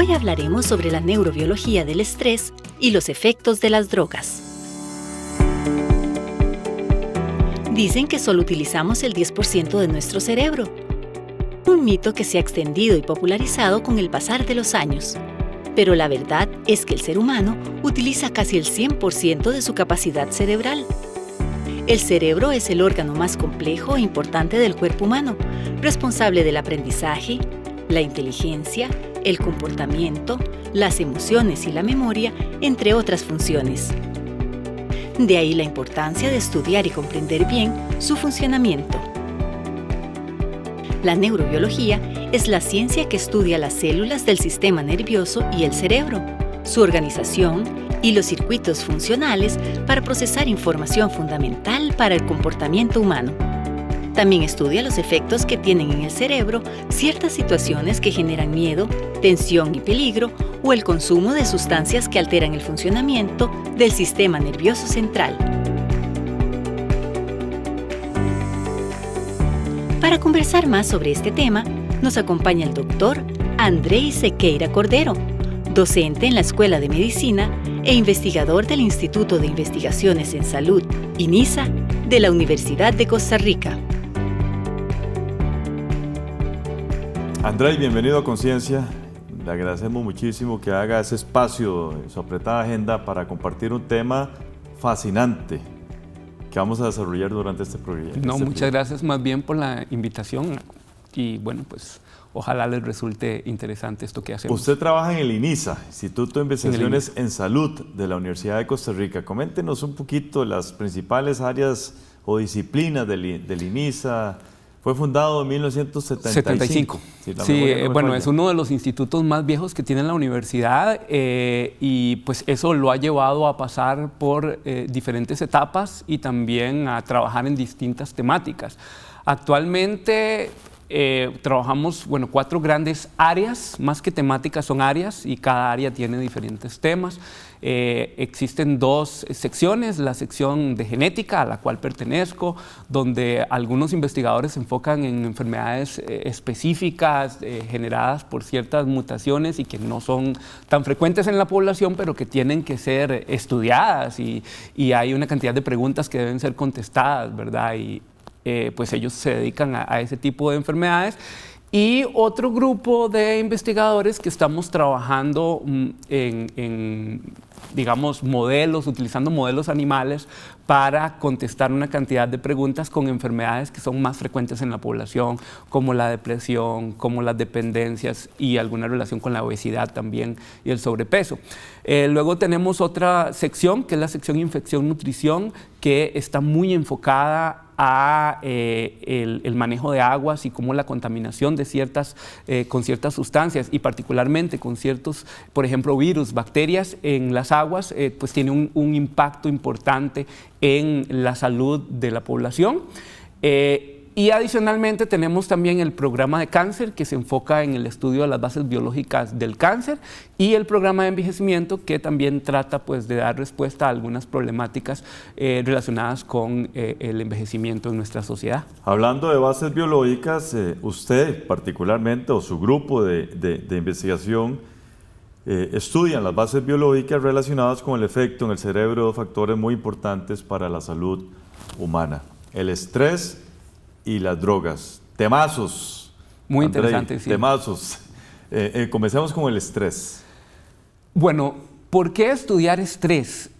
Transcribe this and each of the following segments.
Hoy hablaremos sobre la neurobiología del estrés y los efectos de las drogas. Dicen que solo utilizamos el 10% de nuestro cerebro. Un mito que se ha extendido y popularizado con el pasar de los años. Pero la verdad es que el ser humano utiliza casi el 100% de su capacidad cerebral. El cerebro es el órgano más complejo e importante del cuerpo humano, responsable del aprendizaje, la inteligencia, el comportamiento, las emociones y la memoria, entre otras funciones. De ahí la importancia de estudiar y comprender bien su funcionamiento. La neurobiología es la ciencia que estudia las células del sistema nervioso y el cerebro, su organización y los circuitos funcionales para procesar información fundamental para el comportamiento humano. También estudia los efectos que tienen en el cerebro ciertas situaciones que generan miedo, tensión y peligro, o el consumo de sustancias que alteran el funcionamiento del sistema nervioso central. Para conversar más sobre este tema, nos acompaña el doctor Andrei Sequeira Cordero, docente en la Escuela de Medicina e investigador del Instituto de Investigaciones en Salud, INISA, de la Universidad de Costa Rica. Andrei, bienvenido a Conciencia. Le agradecemos muchísimo que haga ese espacio en su apretada agenda para compartir un tema fascinante que vamos a desarrollar durante este programa. Muchas gracias más bien por la invitación y bueno, pues ojalá les resulte interesante esto que hacemos. Usted trabaja en el INISA, Instituto de Investigaciones en Salud de la Universidad de Costa Rica. Coméntenos un poquito las principales áreas o disciplinas del INISA. Fue fundado en 1975. Sí, bueno, es uno de los institutos más viejos que tiene la universidad y pues eso lo ha llevado a pasar por diferentes etapas y también a trabajar en distintas temáticas. Actualmente trabajamos 4 grandes áreas, más que temáticas son áreas y cada área tiene diferentes temas. Existen 2 secciones, la sección de genética a la cual pertenezco, donde algunos investigadores se enfocan en enfermedades específicas generadas por ciertas mutaciones y que no son tan frecuentes en la población, pero que tienen que ser estudiadas y hay una cantidad de preguntas que deben ser contestadas, ¿verdad? Y pues ellos se dedican a ese tipo de enfermedades. Y otro grupo de investigadores que estamos trabajando digamos, utilizando modelos animales para contestar una cantidad de preguntas con enfermedades que son más frecuentes en la población, como la depresión, como las dependencias y alguna relación con la obesidad también y el sobrepeso. Luego tenemos otra sección, que es la sección infección-nutrición, que está muy enfocada a el manejo de aguas y cómo la contaminación de con ciertas sustancias y particularmente con ciertos, por ejemplo, virus, bacterias en las aguas, pues tiene un impacto importante en la salud de la población. Y adicionalmente tenemos también el programa de cáncer que se enfoca en el estudio de las bases biológicas del cáncer y el programa de envejecimiento que también trata pues de dar respuesta a algunas problemáticas relacionadas con el envejecimiento en nuestra sociedad. Hablando de bases biológicas, usted particularmente o su grupo de investigación estudian las bases biológicas relacionadas con el efecto en el cerebro de factores muy importantes para la salud humana: el estrés y las drogas. Temazos. Muy Andrei, interesante, sí. Temazos. Comencemos con el estrés. Bueno, ¿por qué estudiar estrés?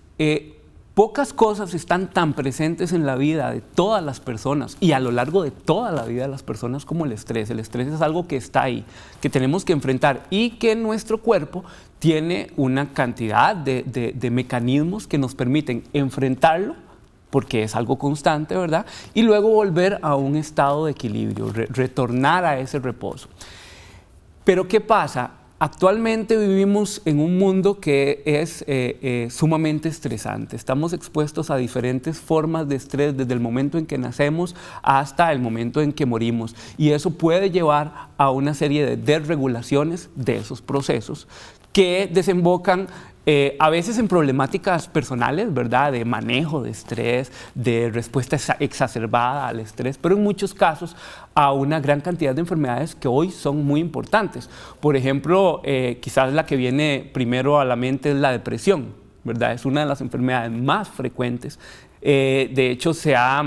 Pocas cosas están tan presentes en la vida de todas las personas y a lo largo de toda la vida de las personas como el estrés. El estrés es algo que está ahí, que tenemos que enfrentar y que nuestro cuerpo tiene una cantidad de mecanismos que nos permiten enfrentarlo, porque es algo constante, ¿verdad? Y luego volver a un estado de equilibrio, retornar a ese reposo. Pero ¿qué pasa? Actualmente vivimos en un mundo que es sumamente estresante. Estamos expuestos a diferentes formas de estrés desde el momento en que nacemos hasta el momento en que morimos. Y eso puede llevar a una serie de desregulaciones de esos procesos que desembocan A veces en problemáticas personales, ¿verdad? De manejo de estrés, de respuesta exacerbada al estrés, pero en muchos casos a una gran cantidad de enfermedades que hoy son muy importantes. Por ejemplo, quizás la que viene primero a la mente es la depresión, ¿verdad? Es una de las enfermedades más frecuentes. De hecho, se ha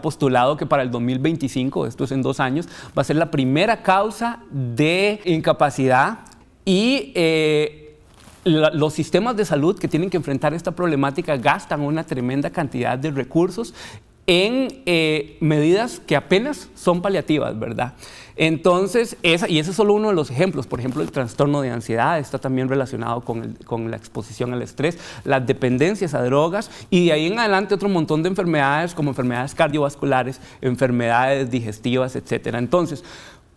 postulado que para el 2025, esto es en 2 años, va a ser la primera causa de incapacidad y los sistemas de salud que tienen que enfrentar esta problemática gastan una tremenda cantidad de recursos en medidas que apenas son paliativas, ¿verdad? Entonces, ese es solo uno de los ejemplos. Por ejemplo, el trastorno de ansiedad está también relacionado con la exposición al estrés, las dependencias a drogas y de ahí en adelante otro montón de enfermedades como enfermedades cardiovasculares, enfermedades digestivas, etc. Entonces,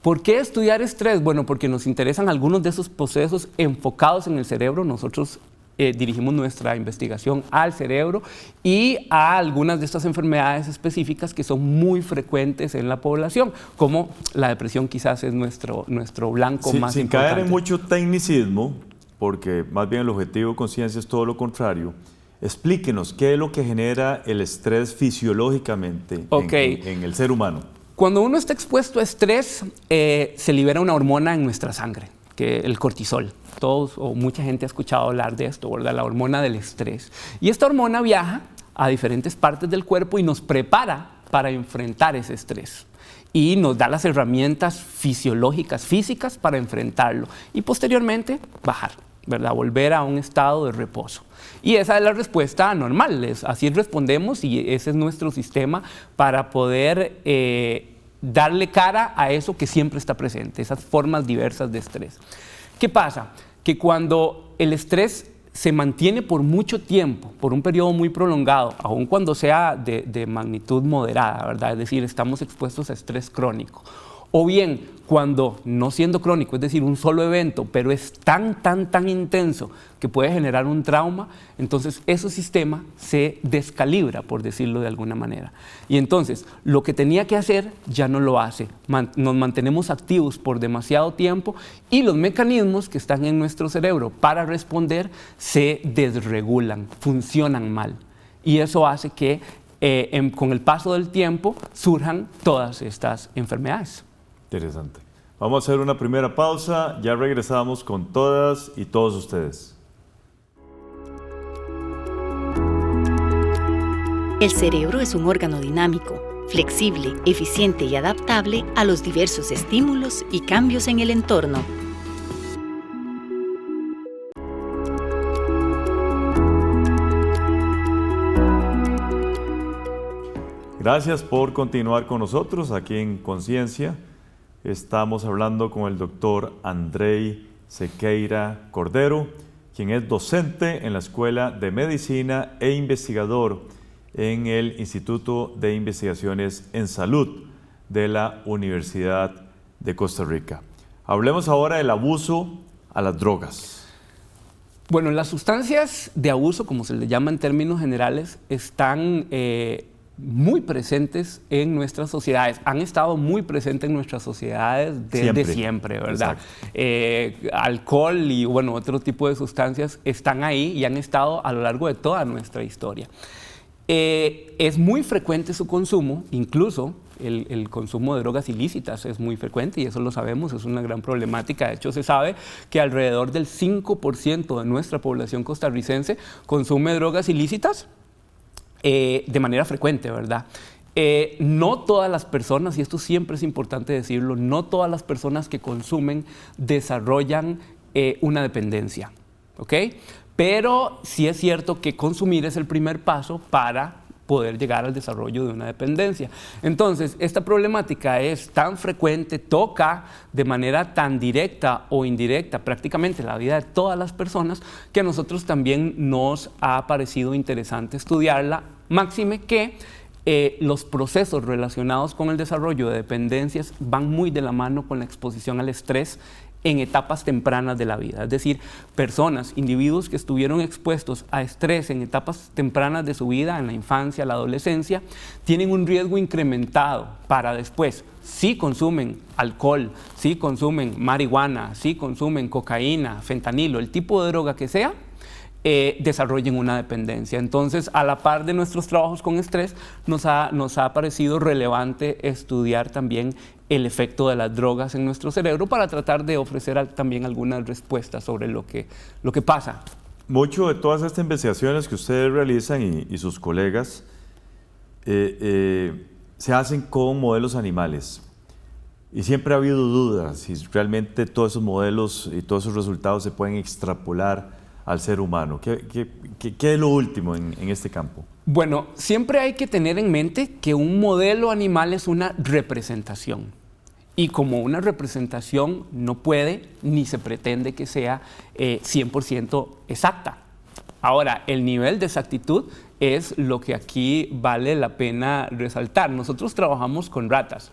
¿por qué estudiar estrés? Bueno, porque nos interesan algunos de esos procesos enfocados en el cerebro. Nosotros dirigimos nuestra investigación al cerebro y a algunas de estas enfermedades específicas que son muy frecuentes en la población, como la depresión quizás es nuestro blanco más importante. Sin caer en mucho tecnicismo, porque más bien el objetivo de Conciencia es todo lo contrario, explíquenos qué es lo que genera el estrés fisiológicamente en el ser humano. Cuando uno está expuesto a estrés, se libera una hormona en nuestra sangre, que es el cortisol. Todos o mucha gente ha escuchado hablar de esto, ¿verdad? La hormona del estrés. Y esta hormona viaja a diferentes partes del cuerpo y nos prepara para enfrentar ese estrés. Y nos da las herramientas fisiológicas, físicas para enfrentarlo. Y posteriormente bajar, ¿verdad? Volver a un estado de reposo. Y esa es la respuesta normal, así respondemos y ese es nuestro sistema para poder darle cara a eso que siempre está presente, esas formas diversas de estrés. ¿Qué pasa? Que cuando el estrés se mantiene por mucho tiempo, por un periodo muy prolongado, aun cuando sea de magnitud moderada, ¿verdad? Es decir, estamos expuestos a estrés crónico. O bien, cuando no siendo crónico, es decir, un solo evento, pero es tan intenso que puede generar un trauma, entonces ese sistema se descalibra, por decirlo de alguna manera. Y entonces, lo que tenía que hacer ya no lo hace. Nos mantenemos activos por demasiado tiempo y los mecanismos que están en nuestro cerebro para responder se desregulan, funcionan mal. Y eso hace que con el paso del tiempo surjan todas estas enfermedades. Interesante. Vamos a hacer una primera pausa, ya regresamos con todas y todos ustedes. El cerebro es un órgano dinámico, flexible, eficiente y adaptable a los diversos estímulos y cambios en el entorno. Gracias por continuar con nosotros aquí en Conciencia. Estamos hablando con el doctor Andrei Sequeira Cordero, quien es docente en la Escuela de Medicina e investigador en el Instituto de Investigaciones en Salud de la Universidad de Costa Rica. Hablemos ahora del abuso a las drogas. Bueno, las sustancias de abuso, como se les llama en términos generales, están muy presentes en nuestras sociedades, han estado muy presentes en nuestras sociedades desde siempre, ¿verdad? Alcohol y bueno, otro tipo de sustancias están ahí y han estado a lo largo de toda nuestra historia. Es muy frecuente su consumo, incluso el consumo de drogas ilícitas es muy frecuente y eso lo sabemos, es una gran problemática. De hecho, se sabe que alrededor del 5% de nuestra población costarricense consume drogas ilícitas de manera frecuente, ¿verdad? No todas las personas, y esto siempre es importante decirlo, no todas las personas que consumen desarrollan una dependencia, ¿ok? Pero sí es cierto que consumir es el primer paso para poder llegar al desarrollo de una dependencia. Entonces, esta problemática es tan frecuente, toca de manera tan directa o indirecta prácticamente la vida de todas las personas, que a nosotros también nos ha parecido interesante estudiarla, máxime que los procesos relacionados con el desarrollo de dependencias van muy de la mano con la exposición al estrés en etapas tempranas de la vida. Es decir, personas, individuos que estuvieron expuestos a estrés en etapas tempranas de su vida, en la infancia, la adolescencia, tienen un riesgo incrementado para después, si consumen alcohol, si consumen marihuana, si consumen cocaína, fentanilo, el tipo de droga que sea, desarrollen una dependencia. Entonces, a la par de nuestros trabajos con estrés, nos ha parecido relevante estudiar también el efecto de las drogas en nuestro cerebro para tratar de ofrecer también algunas respuestas sobre lo que pasa. Mucho de todas estas investigaciones que ustedes realizan y sus colegas se hacen con modelos animales. Y siempre ha habido dudas si realmente todos esos modelos y todos esos resultados se pueden extrapolar al ser humano. ¿Qué es lo último en este campo? Bueno, siempre hay que tener en mente que un modelo animal es una representación. Y como una representación no puede ni se pretende que sea 100% exacta. Ahora, el nivel de exactitud es lo que aquí vale la pena resaltar. Nosotros trabajamos con ratas.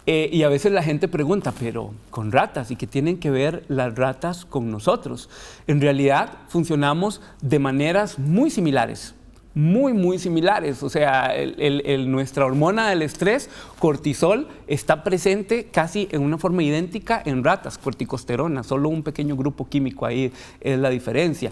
Y a veces la gente pregunta, pero con ratas, ¿y qué tienen que ver las ratas con nosotros? En realidad funcionamos de maneras muy similares, muy similares. O sea, nuestra hormona del estrés, cortisol, está presente casi en una forma idéntica en ratas, corticosterona, solo un pequeño grupo químico ahí es la diferencia.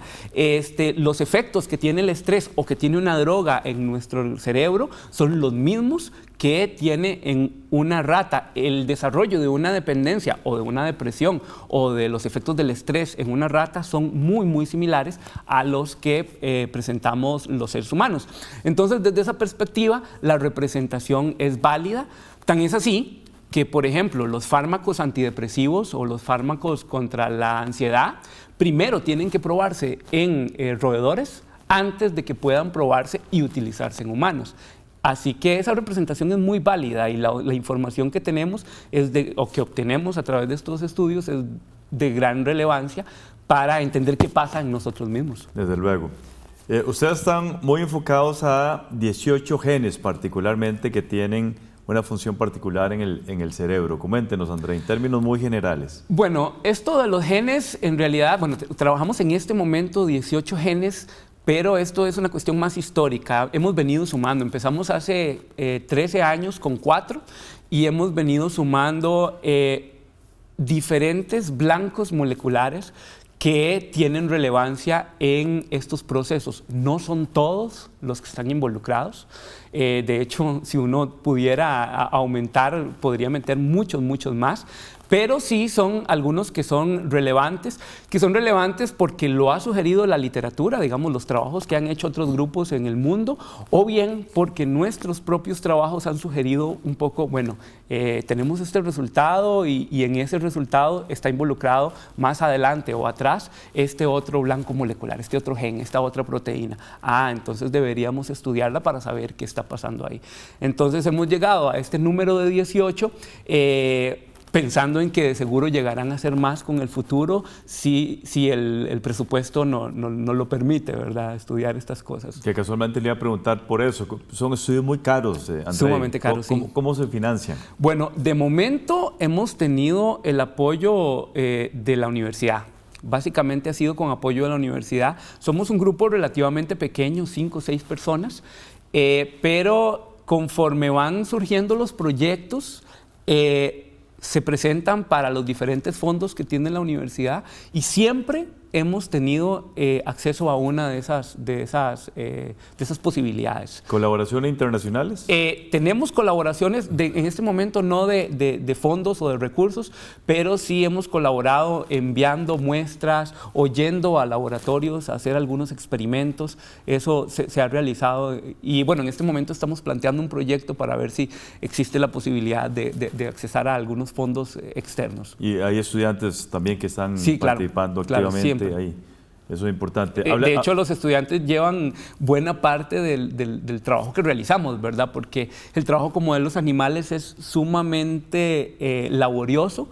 Los efectos que tiene el estrés o que tiene una droga en nuestro cerebro son los mismos que tiene en una rata. El desarrollo de una dependencia o de una depresión o de los efectos del estrés en una rata son muy similares a los que presentamos los seres humanos. Entonces, desde esa perspectiva, la representación es válida. Tan es así que, por ejemplo, los fármacos antidepresivos o los fármacos contra la ansiedad primero tienen que probarse en roedores antes de que puedan probarse y utilizarse en humanos. Así que esa representación es muy válida y la información que tenemos o que obtenemos a través de estos estudios es de gran relevancia para entender qué pasa en nosotros mismos. Desde luego. Ustedes están muy enfocados a 18 genes particularmente que tienen una función particular en el cerebro. Coméntenos, André, en términos muy generales. Bueno, esto de los genes, en realidad, trabajamos en este momento 18 genes, pero esto es una cuestión más histórica. Hemos venido sumando, empezamos hace 13 años con 4 y hemos venido sumando diferentes blancos moleculares que tienen relevancia en estos procesos. No son todos los que están involucrados. De hecho, si uno pudiera aumentar, podría meter muchos más. Pero sí son algunos que son relevantes porque lo ha sugerido la literatura, digamos, los trabajos que han hecho otros grupos en el mundo, o bien porque nuestros propios trabajos han sugerido un poco, bueno, tenemos este resultado y en ese resultado está involucrado más adelante o atrás este otro blanco molecular, este otro gen, esta otra proteína. Entonces deberíamos estudiarla para saber qué está pasando ahí. Entonces hemos llegado a este número de 18, pensando en que de seguro llegarán a ser más con el futuro si el presupuesto no lo permite, ¿verdad? Estudiar estas cosas. Que casualmente le iba a preguntar por eso. Son estudios muy caros, André. Sumamente caros, sí. ¿Cómo se financian? Bueno, de momento hemos tenido el apoyo de la universidad. Básicamente ha sido con apoyo de la universidad. Somos un grupo relativamente pequeño, 5 o 6 personas, pero conforme van surgiendo los proyectos, se presentan para los diferentes fondos que tiene la universidad y siempre hemos tenido acceso a una de esas posibilidades. ¿Colaboraciones internacionales? Tenemos colaboraciones, en este momento no de fondos o de recursos, pero sí hemos colaborado enviando muestras o yendo a laboratorios a hacer algunos experimentos. Eso se ha realizado y bueno, en este momento estamos planteando un proyecto para ver si existe la posibilidad de accesar a algunos fondos externos. Y hay estudiantes también que están participando activamente. Siempre. Ahí. Eso es importante. De hecho, los estudiantes llevan buena parte del trabajo que realizamos, ¿verdad? Porque el trabajo con modelos animales es sumamente laborioso.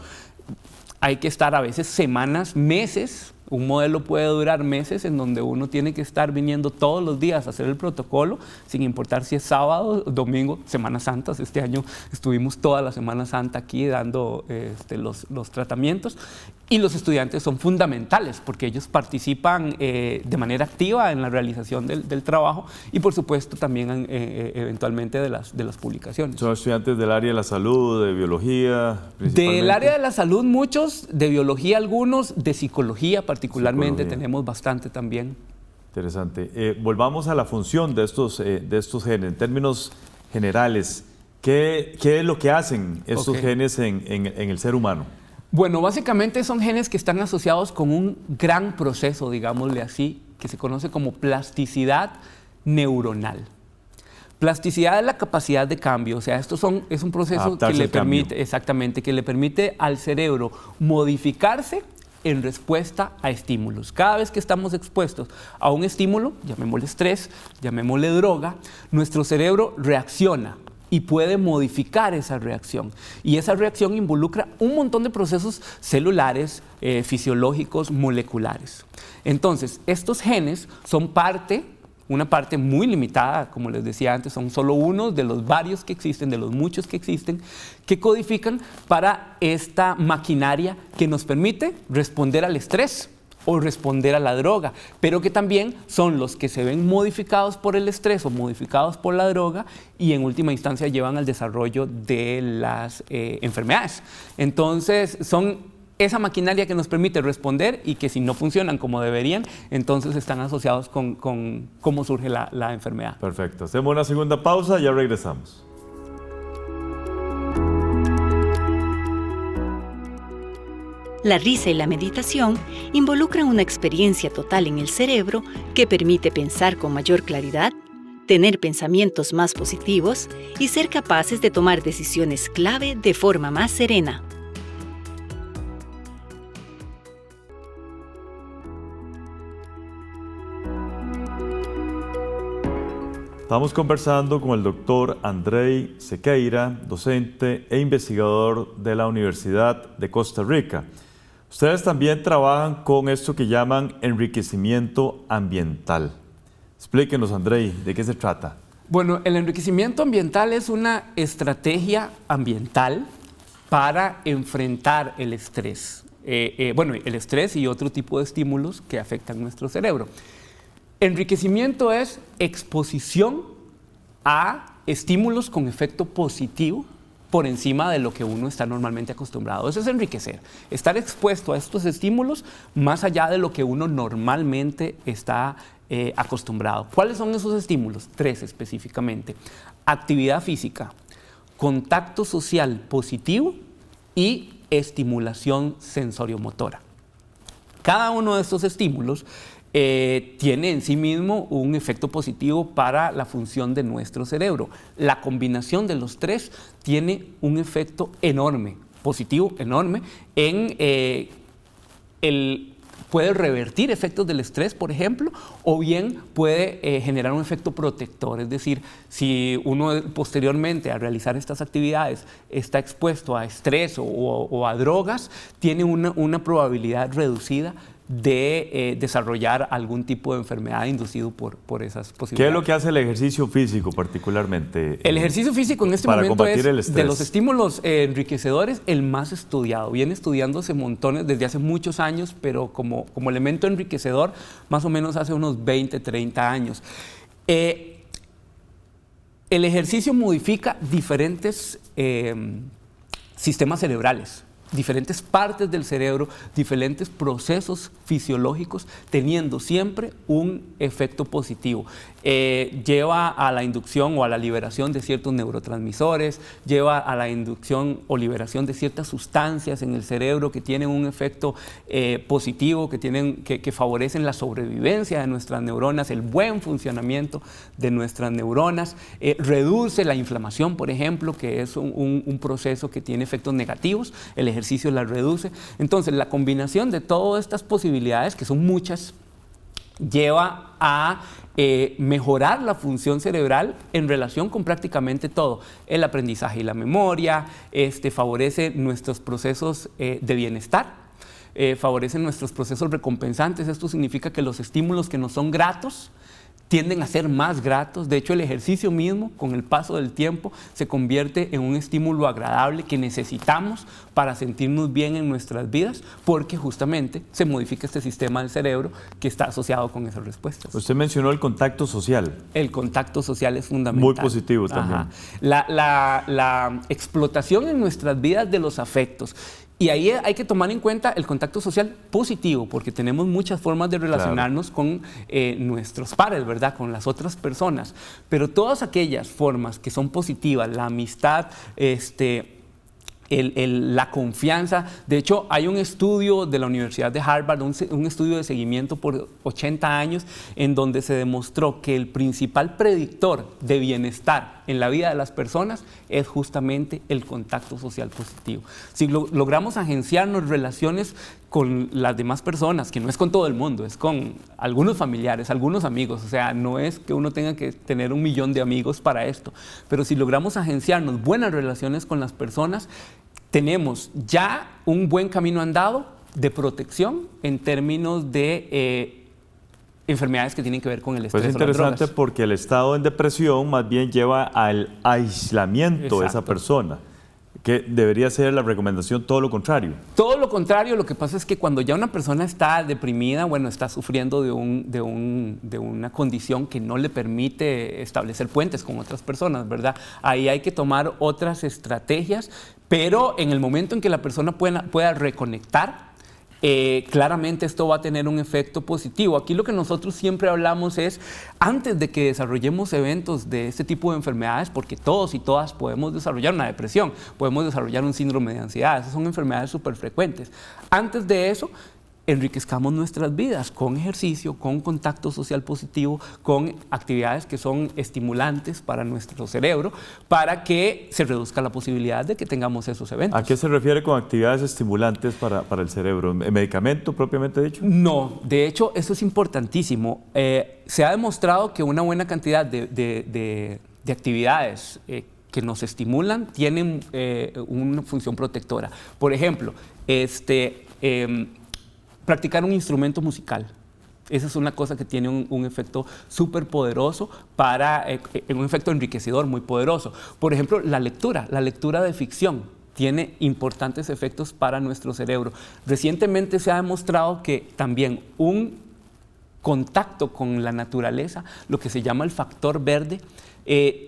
Hay que estar a veces semanas, meses, Un modelo puede durar meses en donde uno tiene que estar viniendo todos los días a hacer el protocolo, sin importar si es sábado, domingo, Semana Santa. Este año estuvimos toda la Semana Santa aquí dando los tratamientos. Y los estudiantes son fundamentales porque ellos participan de manera activa en la realización del trabajo y, por supuesto, también eventualmente de las publicaciones. ¿Son estudiantes del área de la salud, de biología? Del área de la salud muchos, de biología algunos, de psicología particularmente tenemos bastante también. Interesante. Volvamos a la función de estos genes. En términos generales, ¿qué es lo que hacen estos genes en el ser humano? Bueno, básicamente son genes que están asociados con un gran proceso, digámosle así, que se conoce como plasticidad neuronal. Plasticidad es la capacidad de cambio, o sea, es un proceso que le permite, exactamente, que le permite al cerebro modificarse en respuesta a estímulos. Cada vez que estamos expuestos a un estímulo, llamémosle estrés, llamémosle droga, nuestro cerebro reacciona y puede modificar esa reacción. Y esa reacción involucra un montón de procesos celulares, fisiológicos, moleculares. Entonces, estos genes son una parte muy limitada, como les decía antes, son solo uno de los varios que existen, de los muchos que existen, que codifican para esta maquinaria que nos permite responder al estrés o responder a la droga, pero que también son los que se ven modificados por el estrés o modificados por la droga y en última instancia llevan al desarrollo de las enfermedades. Entonces son esa maquinaria que nos permite responder y que si no funcionan como deberían, entonces están asociados con cómo surge la enfermedad. Perfecto. Hacemos una segunda pausa y ya regresamos. La risa y la meditación involucran una experiencia total en el cerebro que permite pensar con mayor claridad, tener pensamientos más positivos y ser capaces de tomar decisiones clave de forma más serena. Estamos conversando con el doctor Andrei Sequeira, docente e investigador de la Universidad de Costa Rica. Ustedes también trabajan con esto que llaman enriquecimiento ambiental. Explíquenos, Andrei, ¿de qué se trata? Bueno, el enriquecimiento ambiental es una estrategia ambiental para enfrentar el estrés. El estrés y otro tipo de estímulos que afectan nuestro cerebro. Enriquecimiento es exposición a estímulos con efecto positivo por encima de lo que uno está normalmente acostumbrado. Eso es enriquecer, estar expuesto a estos estímulos más allá de lo que uno normalmente está acostumbrado. ¿Cuáles son esos estímulos? 3 específicamente. Actividad física, contacto social positivo y estimulación sensoriomotora. Cada uno de estos estímulos tiene en sí mismo un efecto positivo para la función de nuestro cerebro. La combinación de los 3 tiene un efecto enorme, positivo enorme, puede revertir efectos del estrés, por ejemplo, o bien puede generar un efecto protector. Es decir, si uno posteriormente a realizar estas actividades está expuesto a estrés o a drogas, tiene una probabilidad reducida de desarrollar algún tipo de enfermedad inducido por esas posibilidades. ¿Qué es lo que hace el ejercicio físico particularmente? El ejercicio físico en este momento es de los estímulos enriquecedores el más estudiado. Viene estudiándose montones desde hace muchos años, pero como elemento enriquecedor más o menos hace unos 20, 30 años. El ejercicio modifica diferentes sistemas cerebrales, diferentes partes del cerebro, diferentes procesos fisiológicos, teniendo siempre un efecto positivo. Lleva a la inducción o a la liberación de ciertos neurotransmisores, lleva a la inducción o liberación de ciertas sustancias en el cerebro que tienen un efecto positivo, que favorecen la sobrevivencia de nuestras neuronas, el buen funcionamiento de nuestras neuronas, reduce la inflamación, por ejemplo, que es un proceso que tiene efectos negativos. El ejercicio la reduce. Entonces, la combinación de todas estas posibilidades, que son muchas, lleva a mejorar la función cerebral en relación con prácticamente todo. El aprendizaje y la memoria, favorece nuestros procesos de bienestar. favorecen nuestros procesos recompensantes. Esto significa que los estímulos que nos son gratos tienden a ser más gratos. De hecho, el ejercicio mismo, con el paso del tiempo, se convierte en un estímulo agradable que necesitamos para sentirnos bien en nuestras vidas, porque justamente se modifica este sistema del cerebro que está asociado con esas respuestas. Usted mencionó el contacto social. El contacto social es fundamental. Muy positivo también. La explotación en nuestras vidas de los afectos. Y ahí hay que tomar en cuenta el contacto social positivo, porque tenemos muchas formas de relacionarnos con nuestros pares, ¿verdad? Con las otras personas. Pero todas aquellas formas que son positivas, la amistad, la confianza. De hecho, hay un estudio de la Universidad de Harvard, un estudio de seguimiento por 80 años, en donde se demostró que el principal predictor de bienestar en la vida de las personas es justamente el contacto social positivo. Si logramos agenciarnos relaciones con las demás personas, que no es con todo el mundo, es con algunos familiares, algunos amigos, o sea, no es que uno tenga que tener 1 millón de amigos para esto, pero si logramos agenciarnos buenas relaciones con las personas, tenemos ya un buen camino andado de protección en términos de enfermedades que tienen que ver con el estrés. Pues es interesante porque el estado en depresión más bien lleva al aislamiento de esa persona, que debería ser la recomendación todo lo contrario. Todo lo contrario. Lo que pasa es que cuando ya una persona está deprimida, bueno, está sufriendo de una condición que no le permite establecer puentes con otras personas, ¿verdad? Ahí hay que tomar otras estrategias, pero en el momento en que la persona pueda reconectar, claramente esto va a tener un efecto positivo. Aquí lo que nosotros siempre hablamos es, antes de que desarrollemos eventos de este tipo de enfermedades, porque todos y todas podemos desarrollar una depresión, podemos desarrollar un síndrome de ansiedad, esas son enfermedades súper frecuentes. Antes de eso, enriquezcamos nuestras vidas con ejercicio, con contacto social positivo, con actividades que son estimulantes para nuestro cerebro, para que se reduzca la posibilidad de que tengamos esos eventos. ¿A qué se refiere con actividades estimulantes para el cerebro? ¿Medicamento propiamente dicho? No, de hecho eso es importantísimo. Se ha demostrado que una buena cantidad de actividades que nos estimulan tienen una función protectora. Por ejemplo, practicar un instrumento musical. Esa es una cosa que tiene un efecto súper poderoso, un efecto enriquecedor muy poderoso. Por ejemplo, la lectura de ficción tiene importantes efectos para nuestro cerebro. Recientemente se ha demostrado que también un contacto con la naturaleza, lo que se llama el factor verde,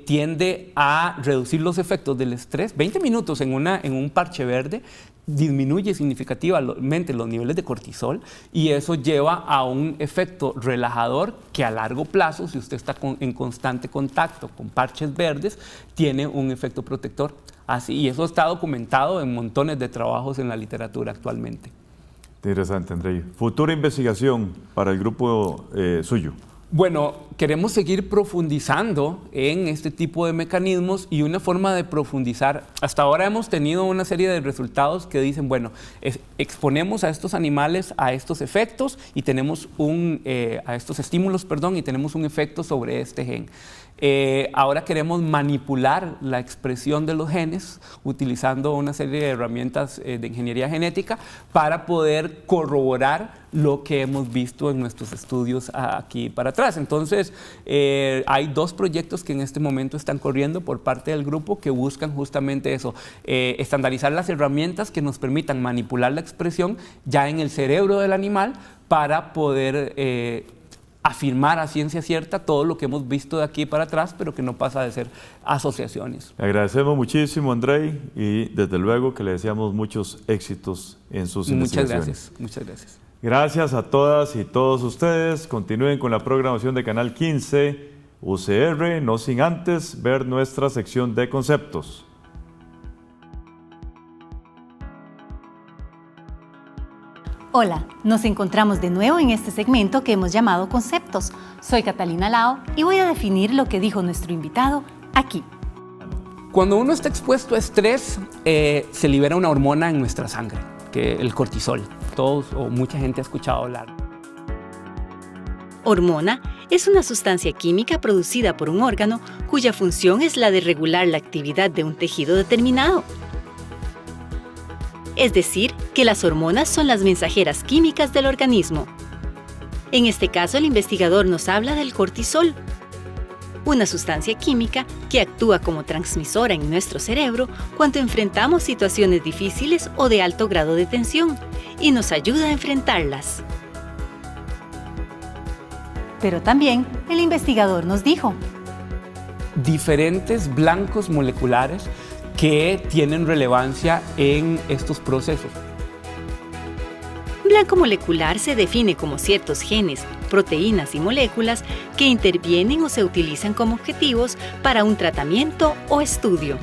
tiende a reducir los efectos del estrés. 20 minutos en un parche verde disminuye significativamente los niveles de cortisol y eso lleva a un efecto relajador que a largo plazo, si usted está en constante contacto con parches verdes, tiene un efecto protector. Así, y eso está documentado en montones de trabajos en la literatura actualmente. Interesante, Andrei. Futura investigación para el grupo suyo. Bueno, queremos seguir profundizando en este tipo de mecanismos y una forma de profundizar. Hasta ahora hemos tenido una serie de resultados que dicen, bueno, exponemos a estos animales a estos efectos y tenemos a estos estímulos, perdón, y tenemos un efecto sobre este gen. Ahora queremos manipular la expresión de los genes utilizando una serie de herramientas de ingeniería genética para poder corroborar lo que hemos visto en nuestros estudios aquí para atrás. Entonces, hay 2 proyectos que en este momento están corriendo por parte del grupo que buscan justamente eso, estandarizar las herramientas que nos permitan manipular la expresión ya en el cerebro del animal para poder afirmar a ciencia cierta todo lo que hemos visto de aquí para atrás, pero que no pasa de ser asociaciones. Le agradecemos muchísimo, Andrei, y desde luego que le deseamos muchos éxitos en sus investigaciones. Muchas gracias. Gracias a todas y todos ustedes. Continúen con la programación de Canal 15 UCR, no sin antes ver nuestra sección de conceptos. Hola, nos encontramos de nuevo en este segmento que hemos llamado Conceptos. Soy Catalina Lao y voy a definir lo que dijo nuestro invitado aquí. Cuando uno está expuesto a estrés, se libera una hormona en nuestra sangre, que es el cortisol. Todos o mucha gente ha escuchado hablar. Hormona es una sustancia química producida por un órgano cuya función es la de regular la actividad de un tejido determinado. es decir, que las hormonas son las mensajeras químicas del organismo. En este caso, el investigador nos habla del cortisol, una sustancia química que actúa como transmisora en nuestro cerebro cuando enfrentamos situaciones difíciles o de alto grado de tensión y nos ayuda a enfrentarlas. Pero también el investigador nos dijo diferentes blancos moleculares que tienen relevancia en estos procesos. Blanco molecular se define como ciertos genes, proteínas y moléculas que intervienen o se utilizan como objetivos para un tratamiento o estudio.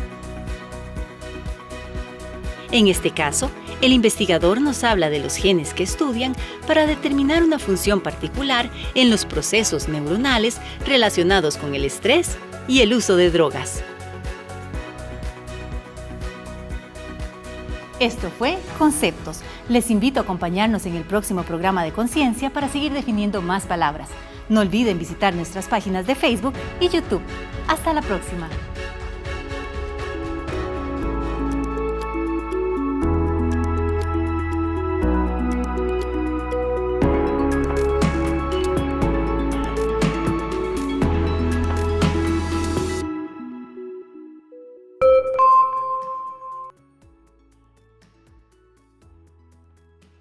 En este caso, el investigador nos habla de los genes que estudian para determinar una función particular en los procesos neuronales relacionados con el estrés y el uso de drogas. Esto fue Conceptos. Les invito a acompañarnos en el próximo programa de Conciencia para seguir definiendo más palabras. No olviden visitar nuestras páginas de Facebook y YouTube. Hasta la próxima.